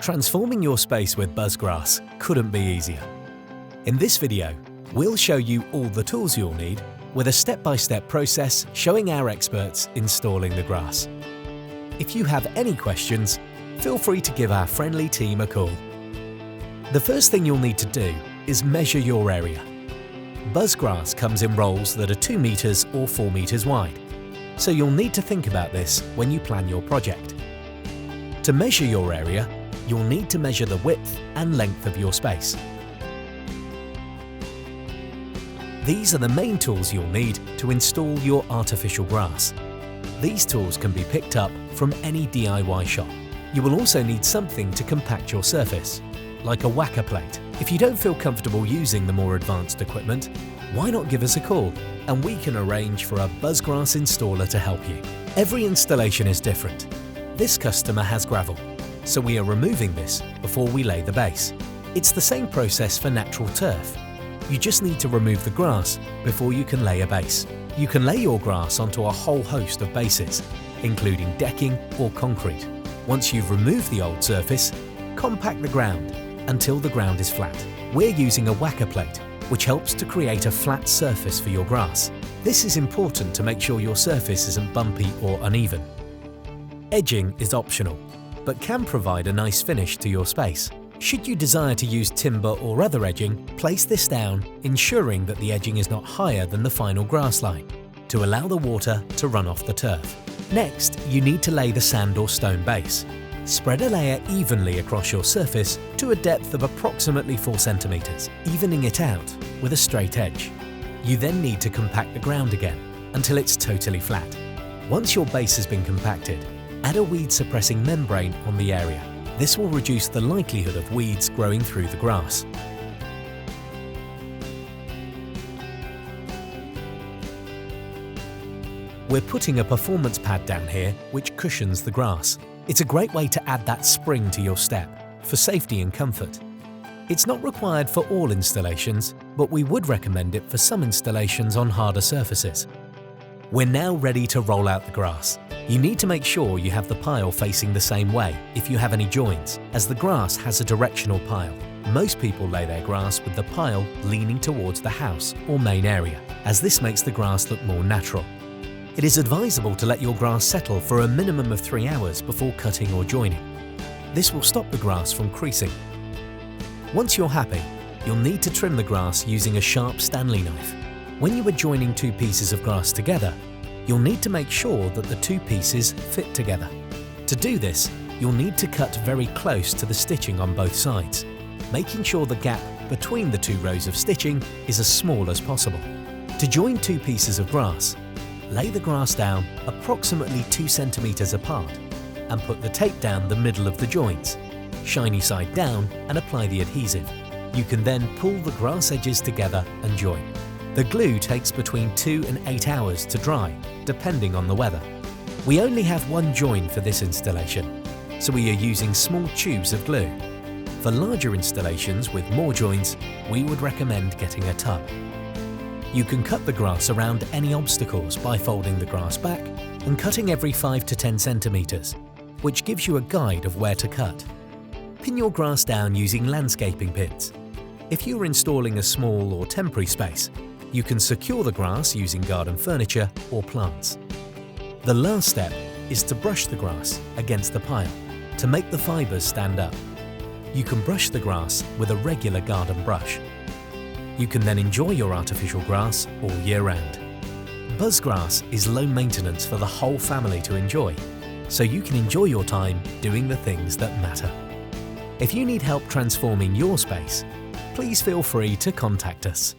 Transforming your space with BuzzGrass couldn't be easier. In this video, we'll show you all the tools you'll need with a step-by-step process showing our experts installing the grass. If you have any questions, feel free to give our friendly team a call. The first thing you'll need to do is measure your area. BuzzGrass comes in rolls that are 2 meters or 4 meters wide, so you'll need to think about this when you plan your project. To measure your area, you'll need to measure the width and length of your space. These are the main tools you'll need to install your artificial grass. These tools can be picked up from any DIY shop. You will also need something to compact your surface, like a whacker plate. If you don't feel comfortable using the more advanced equipment, why not give us a call and we can arrange for a BuzzGrass installer to help you. Every installation is different. This customer has gravel, so we are removing this before we lay the base. It's the same process for natural turf. You just need to remove the grass before you can lay a base. You can lay your grass onto a whole host of bases, including decking or concrete. Once you've removed the old surface, compact the ground until the ground is flat. We're using a whacker plate, which helps to create a flat surface for your grass. This is important to make sure your surface isn't bumpy or uneven. Edging is optional, but can provide a nice finish to your space. Should you desire to use timber or other edging, place this down, ensuring that the edging is not higher than the final grass line, to allow the water to run off the turf. Next, you need to lay the sand or stone base. Spread a layer evenly across your surface to a depth of approximately 4 centimeters, evening it out with a straight edge. You then need to compact the ground again until it's totally flat. Once your base has been compacted, add a weed-suppressing membrane on the area. This will reduce the likelihood of weeds growing through the grass. We're putting a performance pad down here which cushions the grass. It's a great way to add that spring to your step for safety and comfort. It's not required for all installations, but we would recommend it for some installations on harder surfaces. We're now ready to roll out the grass. You need to make sure you have the pile facing the same way if you have any joints, as the grass has a directional pile. Most people lay their grass with the pile leaning towards the house or main area, as this makes the grass look more natural. It is advisable to let your grass settle for a minimum of 3 hours before cutting or joining. This will stop the grass from creasing. Once you're happy, you'll need to trim the grass using a sharp Stanley knife. When you are joining 2 pieces of grass together, you'll need to make sure that the 2 pieces fit together. To do this, you'll need to cut very close to the stitching on both sides, making sure the gap between the 2 rows of stitching is as small as possible. To join 2 pieces of grass, lay the grass down approximately 2 centimeters apart and put the tape down the middle of the joints, shiny side down, and apply the adhesive. You can then pull the grass edges together and join. The glue takes between 2 and 8 hours to dry, depending on the weather. We only have 1 join for this installation, so we are using small tubes of glue. For larger installations with more joints, we would recommend getting a tub. You can cut the grass around any obstacles by folding the grass back and cutting every 5 to 10 centimeters, which gives you a guide of where to cut. Pin your grass down using landscaping pins. If you are installing a small or temporary space, you can secure the grass using garden furniture or plants. The last step is to brush the grass against the pile to make the fibers stand up. You can brush the grass with a regular garden brush. You can then enjoy your artificial grass all year round. BuzzGrass is low maintenance for the whole family to enjoy, so you can enjoy your time doing the things that matter. If you need help transforming your space, please feel free to contact us.